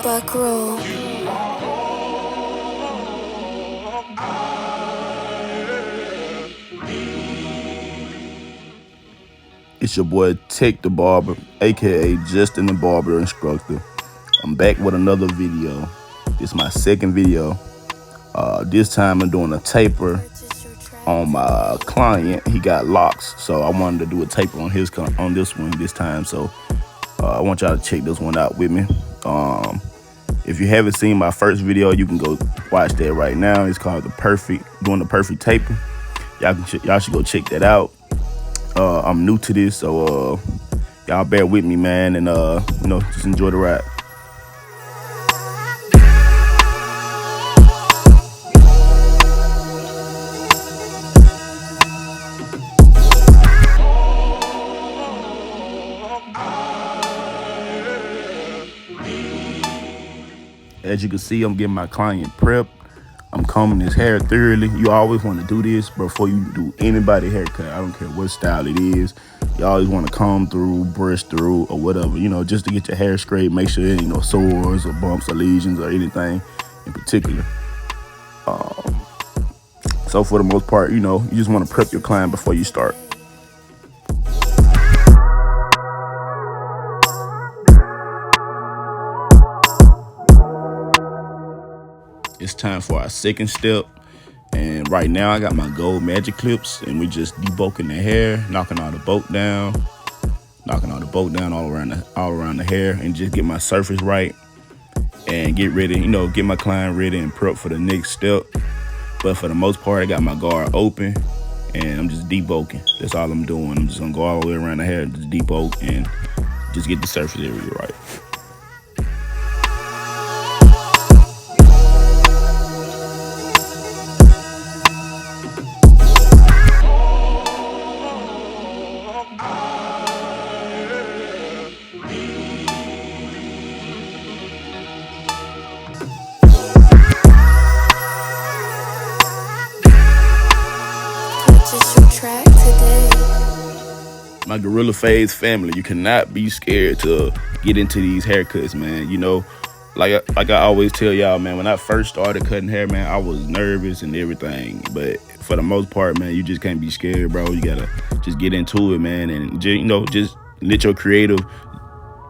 Buck roll. It's your boy Tech the Barber, aka Justin the Barber Instructor. I'm back with another video. This is my second video. This time I'm doing a taper on my client. He got locks, so I wanted to do a taper on this one this time. So I want y'all to check this one out with me. If you haven't seen my first video, you can go watch that right now. It's called doing the perfect taper. Y'all should go check that out. I'm new to this, so y'all bear with me, man, and just enjoy the ride. As you can see, I'm getting my client prepped. I'm combing his hair thoroughly. You always want to do this before you do anybody haircut. I don't care what style it is. You always want to comb through, brush through, or whatever, just to get your hair straight. Make sure there ain't no sores or bumps or lesions or anything in particular. So for the most part, you just want to prep your client before you start. It's time for our second step, and right now I got my gold magic clips, and we just debulking the hair, knocking all the bulk down all around the hair, and just get my surface right and get ready, get my client ready and prep for the next step. But for the most part, I got my guard open and I'm just debulking. That's all I'm doing. I'm just gonna go all the way around the hair and just debulk and just get the surface area right. My Gorillafadez family, you cannot be scared to get into these haircuts, man. Like I always tell y'all, man, when I first started cutting hair, man, I was nervous and everything. But for the most part, man, you just can't be scared, bro. You gotta just get into it, man, and just let your creative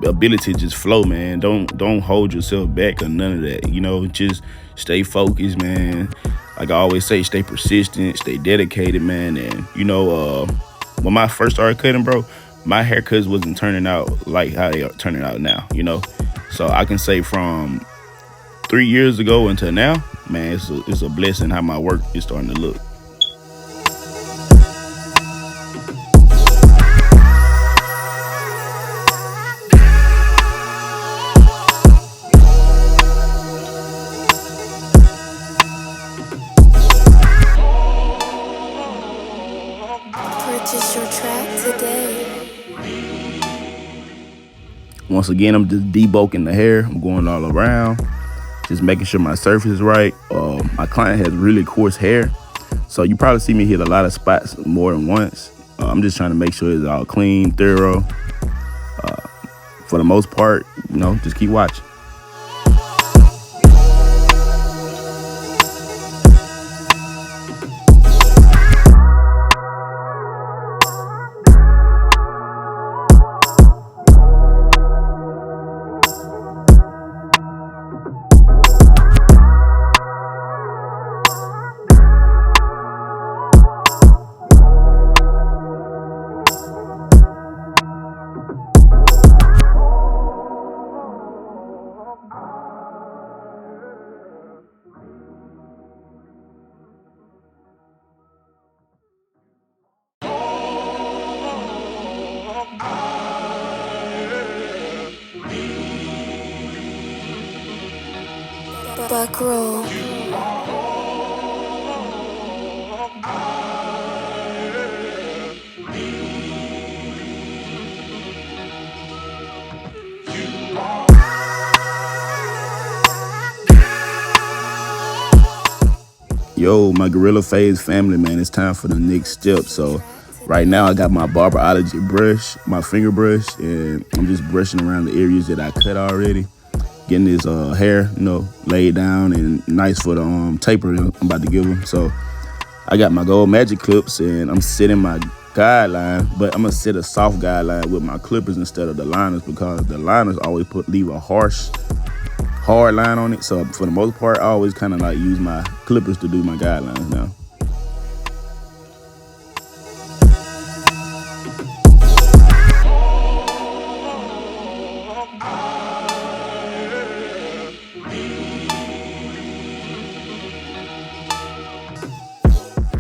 ability just flow, man. Don't hold yourself back or none of that. Just stay focused, man. Like I always say, stay persistent, stay dedicated, man. And when I first started cutting, bro, my haircuts wasn't turning out like how they are turning out now, So I can say from 3 years ago until now, man, it's a blessing how my work is starting to look. Purchase your track today. Once again, I'm just debulking the hair. I'm going all around, just making sure my surface is right. My client has really coarse hair, so you probably see me hit a lot of spots more than once. I'm just trying to make sure it's all clean, thorough. For the most part, just keep watching. Buck roll. Yo, my Gorillafadez family, man, it's time for the next step. So right now I got my Barberology brush, my finger brush, and I'm just brushing around the areas that I cut already. getting his hair, laid down and nice for the taper I'm about to give him. So I got my gold magic clips and I'm setting my guideline, but I'm gonna set a soft guideline with my clippers instead of the liners because the liners always leave a harsh, hard line on it. So for the most part, I always kind of like use my clippers to do my guidelines now.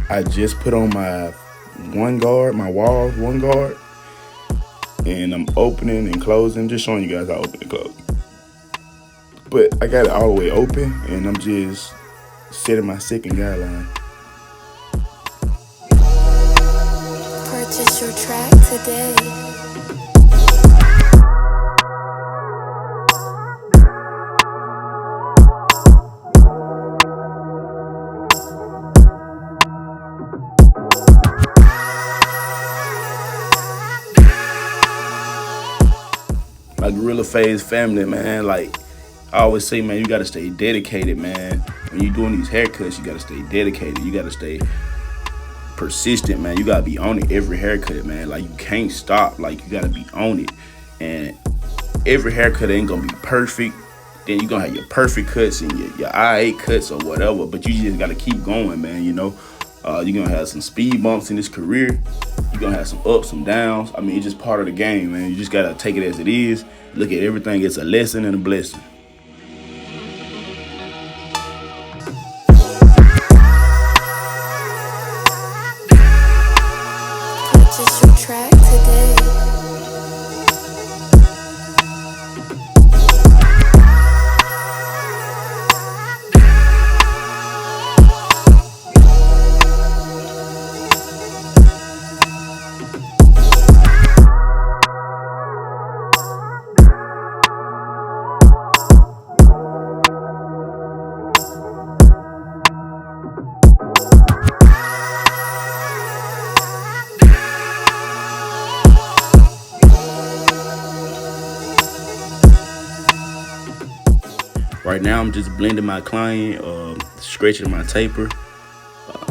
I just put on my wall one guard, and I'm opening and closing, just showing you guys how I open and close. But I got it all the way open, and I'm just setting my second guideline. Purchase your track today. My Gorillafadez family, man, like I always say, man, you gotta stay dedicated, man. When you're doing these haircuts, you gotta stay dedicated. You gotta stay persistent, man. You gotta be on it every haircut, man. Like you can't stop. Like you gotta be on it. And every haircut ain't gonna be perfect. Then you're gonna have your perfect cuts and your IA cuts or whatever. But you just gotta keep going, man. You're gonna have some speed bumps in this career. You're gonna have some ups, some downs. I mean, it's just part of the game, man. You just gotta take it as it is. Look at everything as a lesson and a blessing. Purchase your track today. Right now, I'm just blending my client, stretching my taper.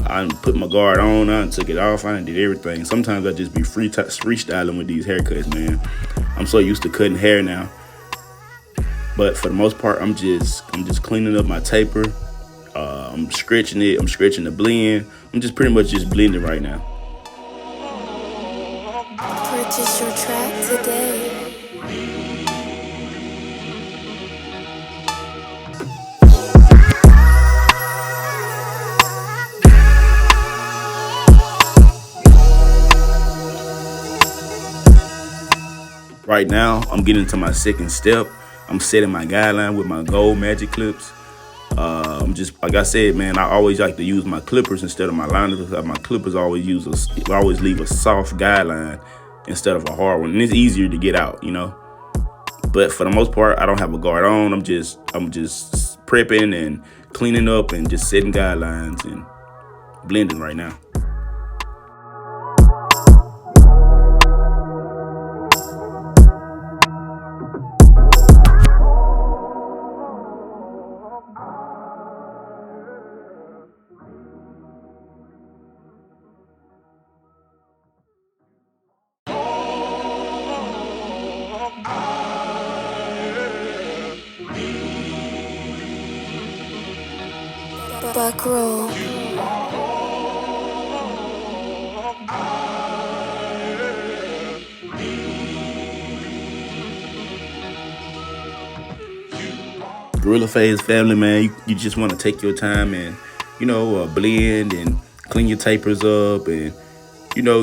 I put my guard on, I took it off, I did everything. Sometimes I just be freestyling with these haircuts, man. I'm so used to cutting hair now. But for the most part, I'm just cleaning up my taper. I'm stretching it, I'm stretching the blend. I'm just pretty much just blending right now. Purchase your track today. Right now, I'm getting to my second step. I'm setting my guideline with my gold magic clips. I'm just, like I said, man, I always like to use my clippers instead of my liners because my clippers always leave a soft guideline instead of a hard one. And it's easier to get out, But for the most part, I don't have a guard on. I'm just prepping and cleaning up and just setting guidelines and blending right now. Buck roll. Gorillafadez family, man, you just want to take your time and, blend and clean your tapers up and,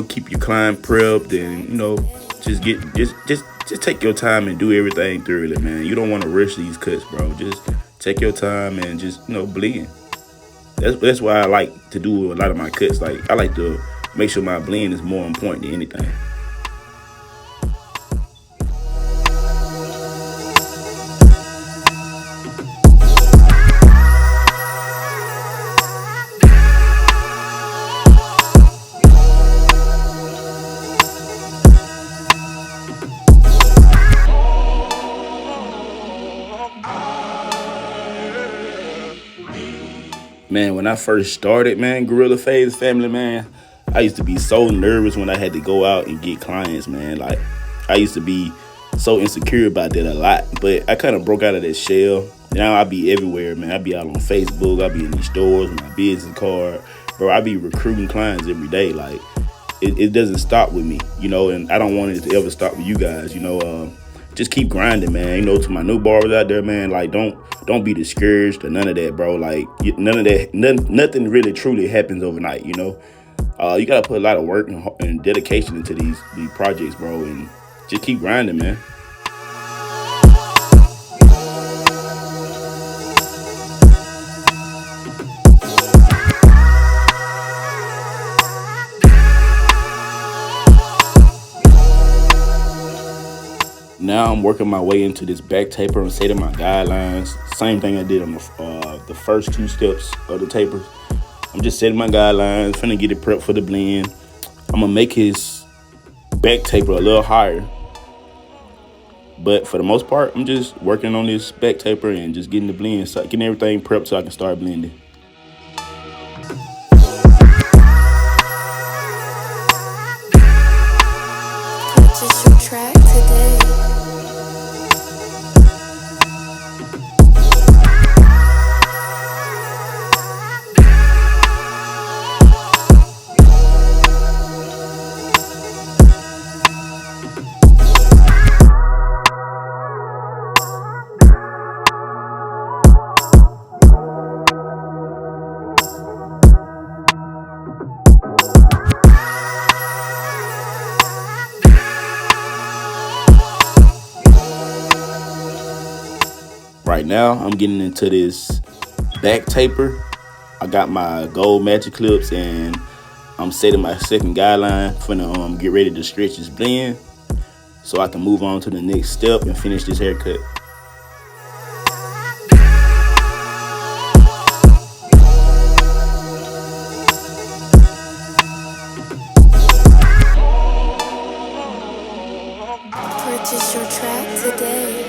keep your client prepped and, just take your time and do everything thoroughly, man. You don't want to rush these cuts, bro. Just take your time and just, blend. That's why I like to do a lot of my cuts. Like, I like to make sure my blend is more on point than anything. Man, when I first started, man, Gorillafadez family, man, I used to be so nervous when I had to go out and get clients, man. Like, I used to be so insecure about that a lot. But I kind of broke out of that shell. Now I be everywhere, man. I be out on Facebook. I be in these stores with my business card. Bro, I be recruiting clients every day. Like, it doesn't stop with me, you know, and I don't want it to ever stop with you guys, you know. Just keep grinding, man. You know, to my new barbers out there, man, like don't be discouraged or none of that, bro. Like none of that, nothing really truly happens overnight, you know. You gotta put a lot of work and dedication into these projects, bro, and just keep grinding, man. Now I'm working my way into this back taper and setting my guidelines. Same thing I did on the first two steps of the tapers. I'm just setting my guidelines, finna get it prepped for the blend. I'm gonna make his back taper a little higher. But for the most part, I'm just working on this back taper and just getting the blend, so getting everything prepped so I can start blending. Purchase your track today. Right now, I'm getting into this back taper. I got my gold magic clips and I'm setting my second guideline for the get ready to stretch this blend so I can move on to the next step and finish this haircut. Purchase your track today.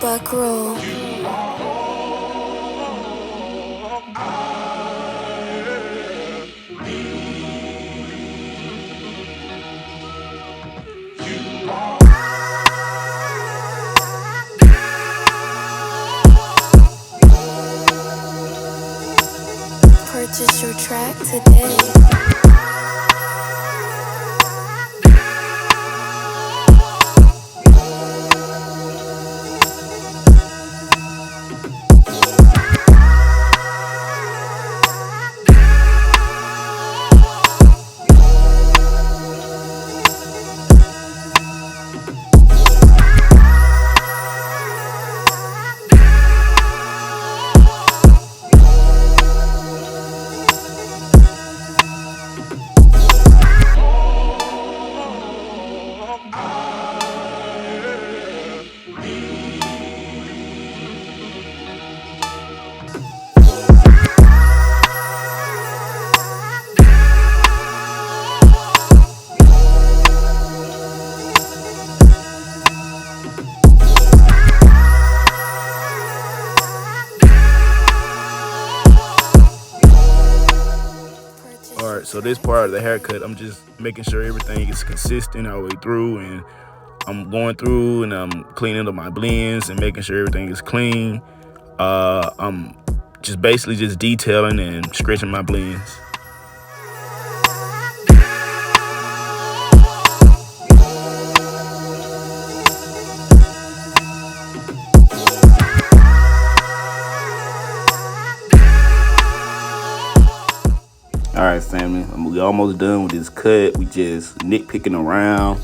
Buck roll. Purchase your track today. Alright, so this part of the haircut, I'm just making sure everything is consistent all the way through, and I'm going through and I'm cleaning up my blends and making sure everything is clean. I'm just basically just detailing and stretching my blends. All right, family, we almost done with this cut. We just nitpicking around,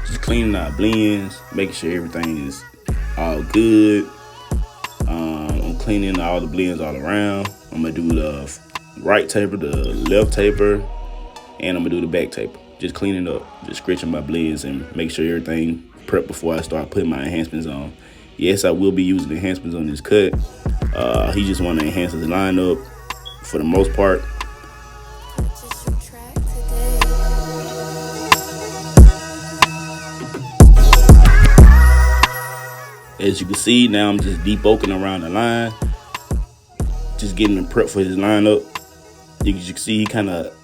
just cleaning our blends, making sure everything is all good. I'm cleaning all the blends all around. I'm gonna do the right taper, the left taper, and I'm gonna do the back taper. Just cleaning up, just scratching my blends and make sure everything prepped before I start putting my enhancements on. Yes, I will be using enhancements on this cut. He just want to enhance his lineup for the most part. As you can see, now I'm just debulking around the line, just getting him prepped for his lineup. You can see he kind of,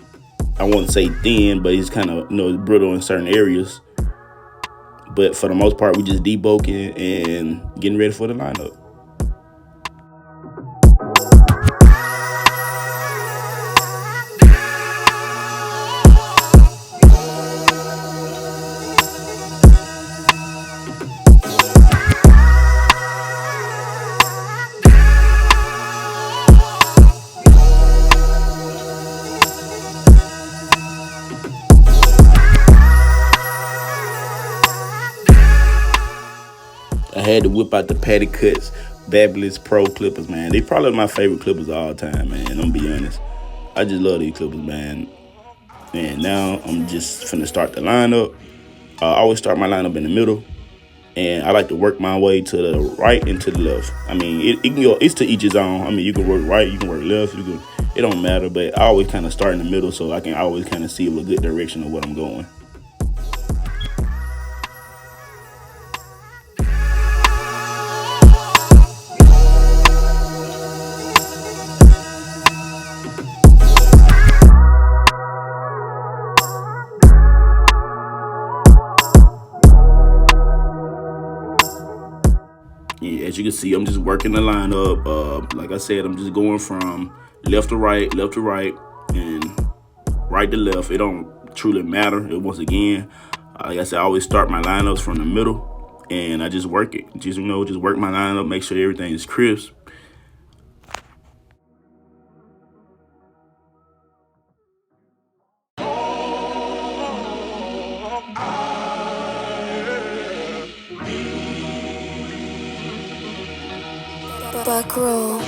I won't say thin, but he's kind of, brittle in certain areas. But for the most part, we just debulking and getting ready for the lineup. I had to whip out the Patty Cuts Fabulous Pro clippers, man. They probably my favorite clippers of all time, man. I'm gonna be honest. I just love these clippers, man. And now I'm just finna start the lineup. I always start my lineup in the middle, and I like to work my way to the right and to the left. I mean, it can go. It's to each his own. I mean, you can work right, you can work left. It don't matter. But I always kind of start in the middle, so I can always kind of see a good direction of what I'm going. Yeah, as you can see, I'm just working the line up. Like I said, I'm just going from left to right, and right to left. It don't truly matter. Once again, like I said, I always start my lineups from the middle, and I just work it. Just work my lineup, make sure everything is crisp. Buck roll.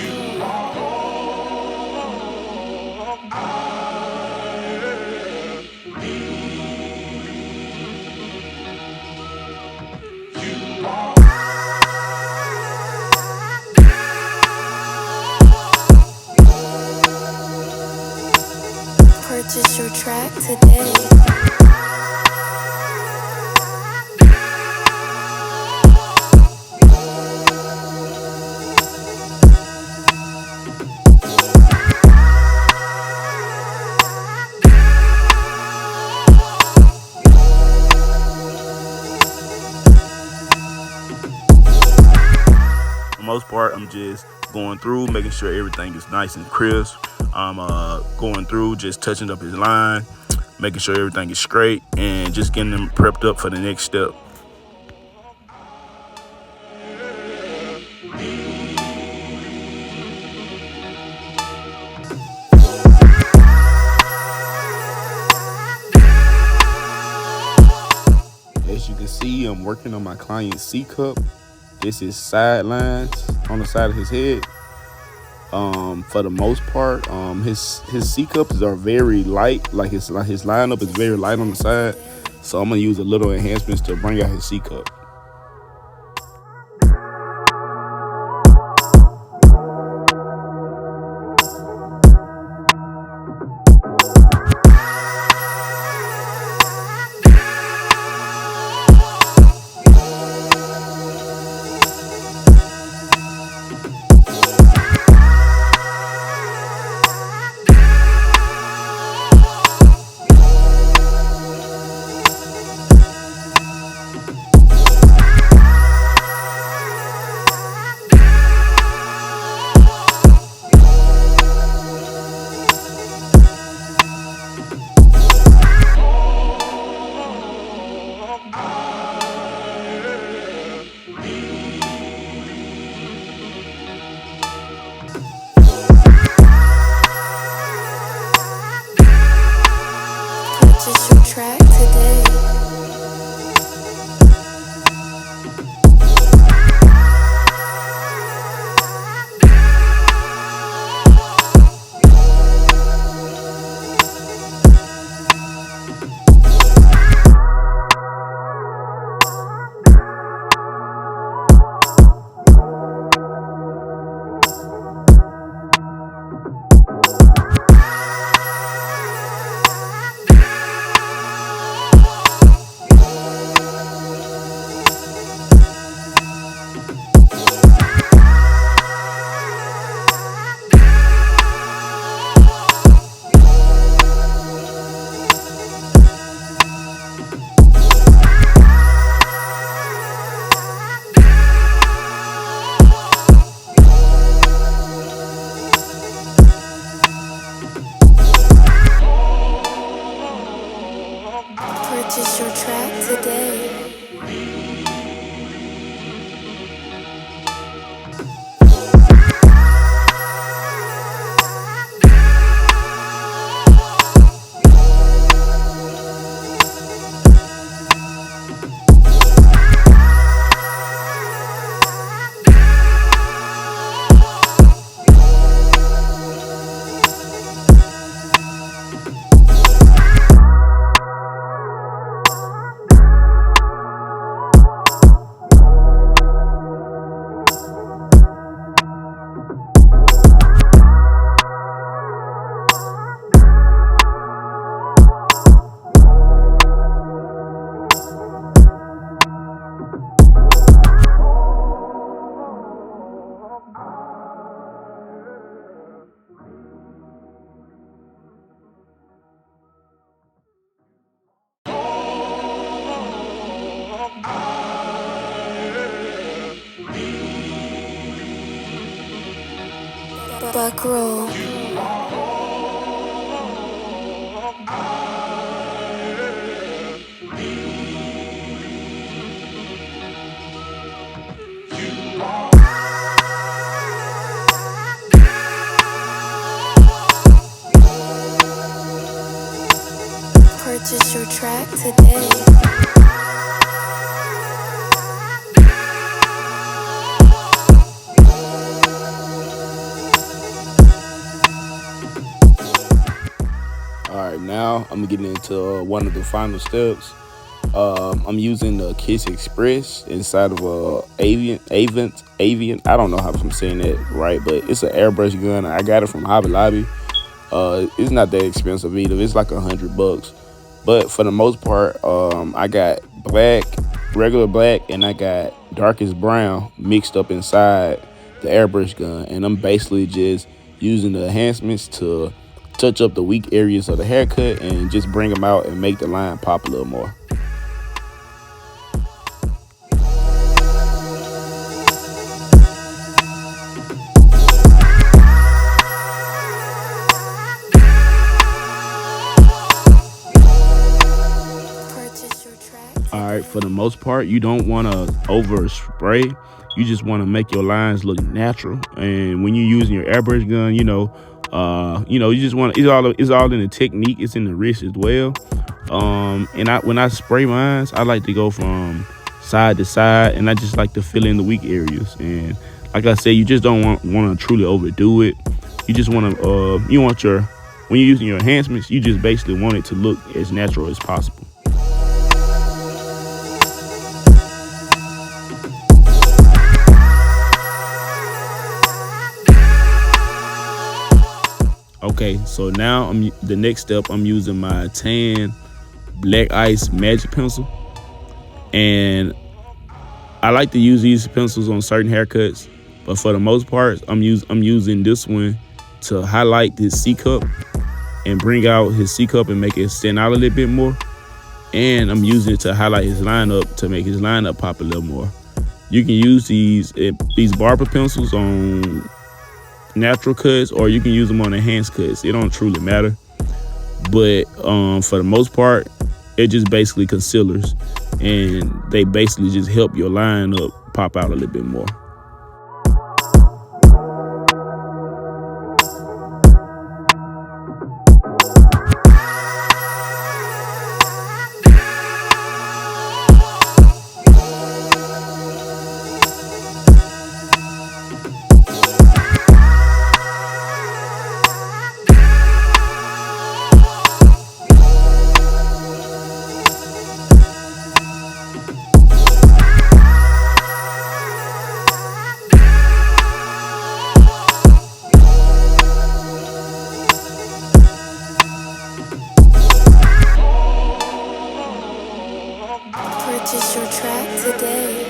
Purchase your track today. For the most part, I'm just going through, making sure everything is nice and crisp. I'm going through, just touching up his line, making sure everything is straight, and just getting him prepped up for the next step. As you can see, I'm working on my client's C cup. This is sidelines on the side of his head. For the most part, his C cups are very light. Like his lineup is very light on the side. So I'm gonna use a little enhancements to bring out his C cup. buck roll. Purchase your track today. All right, now I'm getting into one of the final steps. I'm using the Kiss Express inside of Avian. I don't know how I'm saying that right, but it's an airbrush gun. I got it from Hobby Lobby. It's not that expensive either. It's like $100. But for the most part, I got black, regular black, and I got darkest brown mixed up inside the airbrush gun. And I'm basically just using the enhancements to touch up the weak areas of the haircut and just bring them out and make the line pop a little more. All right, for the most part, you don't want to over spray. You just want to make your lines look natural. And when you're using your airbrush gun, you just want it's all in the technique. It's in the wrist as well. And when I spray mines, I like to go from side to side, and I just like to fill in the weak areas. And like I said, you just don't want to truly overdo it. You just want to when you're using your enhancements, you just basically want it to look as natural as possible. Okay, so now the next step. I'm using my tan black ice magic pencil, and I like to use these pencils on certain haircuts, but for the most part, I'm using this one to highlight his C cup and bring out his C cup and make it stand out a little bit more. And I'm using it to highlight his lineup to make his lineup pop a little more. You can use these barber pencils on natural cuts, or you can use them on enhanced cuts. It don't truly matter, but for the most part, it just basically concealers, and they basically just help your line up pop out a little bit more. Purchase your track today.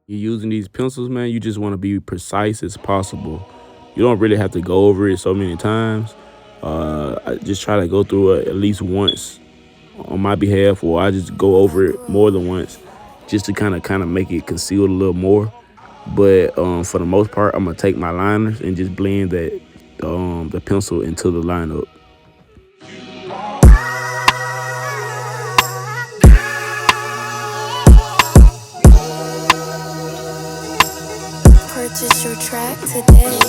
You're using these pencils, man, you just want to be precise as possible. You don't really have to go over it so many times. I just try to go through it at least once on my behalf, or I just go over it more than once just to kind of make it concealed a little more. But for the most part, I'm gonna take my liners and just blend the pencil into the lineup. Purchase your track today.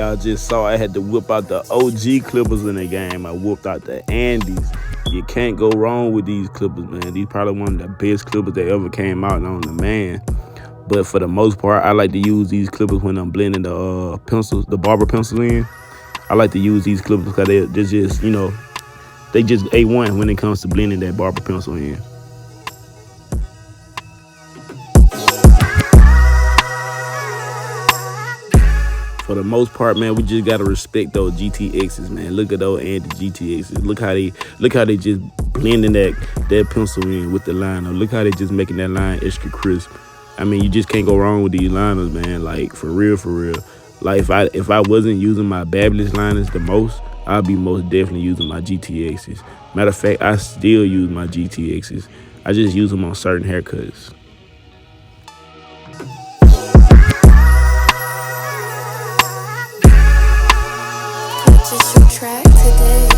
y'all just saw, I had to whip out the OG clippers in the game. I whooped out the Andes. You can't go wrong with these clippers, man. These probably one of the best clippers that ever came out on the man. But for the most part, I like to use these clippers when I'm blending the pencils, the barber pencils in. I like to use these clippers because they're just, they just A1 when it comes to blending that barber pencil in. For the most part, man, we just gotta respect those GTXs, man. Look at those anti-GTXs. Look how they just blending that pencil in with the liner. Look how they just making that line extra crisp. I mean, you just can't go wrong with these liners, man. Like for real. Like if I wasn't using my Babyless liners the most, I'd be most definitely using my GTXs. Matter of fact, I still use my GTXs. I just use them on certain haircuts. Purchase your track today.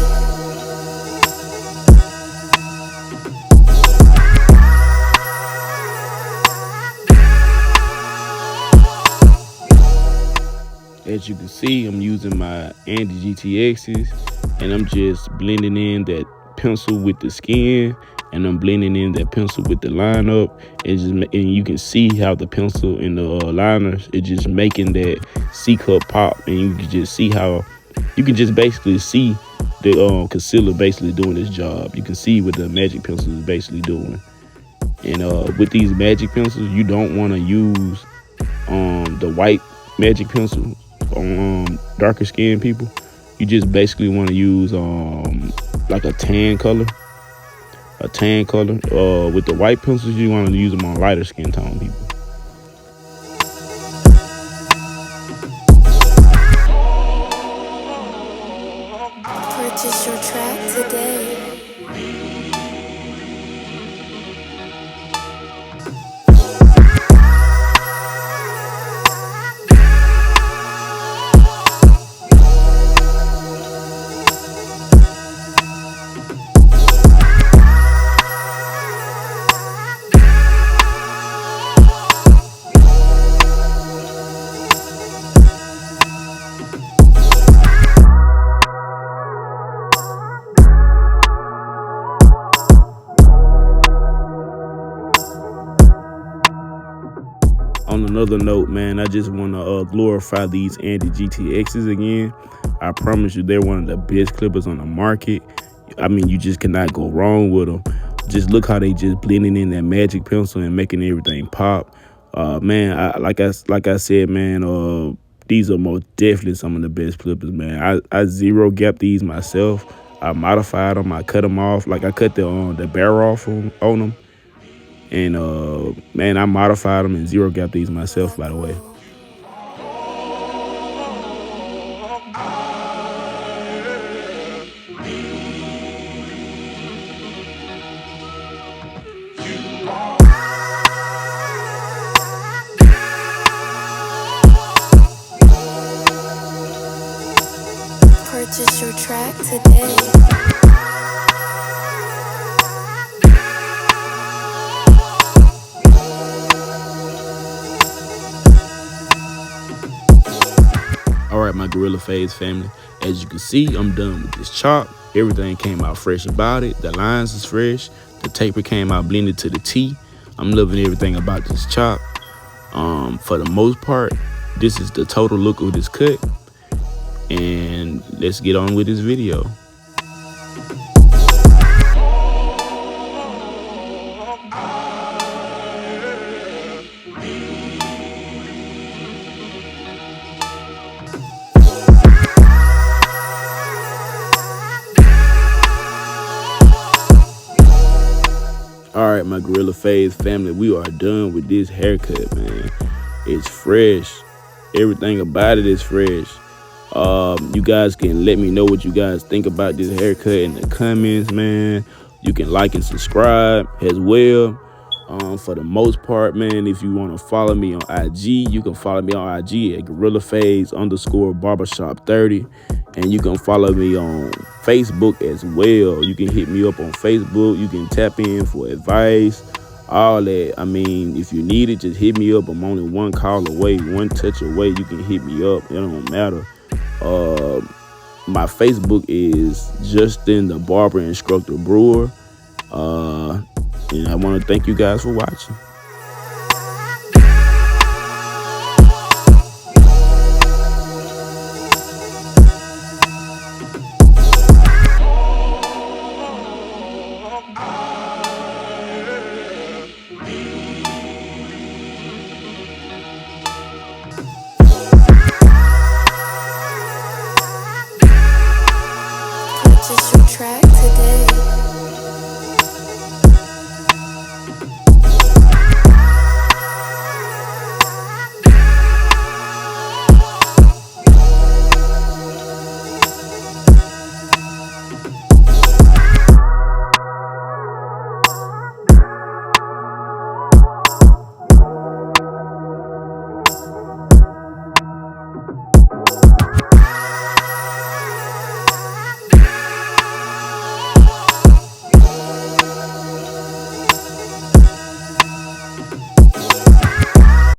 As you can see, I'm using my Andy GTXs, and I'm just blending in that pencil with the skin, and I'm blending in that pencil with the lineup, and you can see how the pencil and the liners is just making that C cup pop, and you can just see how you can just basically see the concealer basically doing its job. You can see what the magic pencil is basically doing, and with these magic pencils, you don't want to use the white magic pencil on darker skinned people. You just basically want to use like a tan color. With the white pencils, you want to use them on lighter skin tone people. Purchase your track today. On another note, man, I just want to glorify these Andy GTXs again. I promise you, they're one of the best clippers on the market. I mean, you just cannot go wrong with them. Just look how they just blending in that magic pencil and making everything pop. Man, like I said, man, these are most definitely some of the best clippers, man. I zero gap these myself. I modified them. I cut them off. Like I cut the barrel off on them. And man, I modified them and zero gap these myself, by the way. Purchase your track today. All right, my Gorillafadez family, as you can see, I'm done with this chop. Everything came out fresh about it. The lines is fresh. The taper came out blended to the T. I'm loving everything about this chop. For the most part, this is the total look of this cut. And let's get on with this video. All right, my Gorillafadez family, we are done with this haircut, man. It's fresh. Everything about it is fresh. You guys can let me know what you guys think about this haircut in the comments, man. You can like and subscribe as well. For the most part, man, if you want to follow me on IG, you can follow me on IG at Gorillafadez_barbershop30. And you can follow me on Facebook as well. You can hit me up on Facebook. You can tap in for advice, all that. I mean, if you need it, just hit me up. I'm only one call away, one touch away. You can hit me up. It don't matter. My Facebook is Justin the Barber Instructor Brewer. And I want to thank you guys for watching.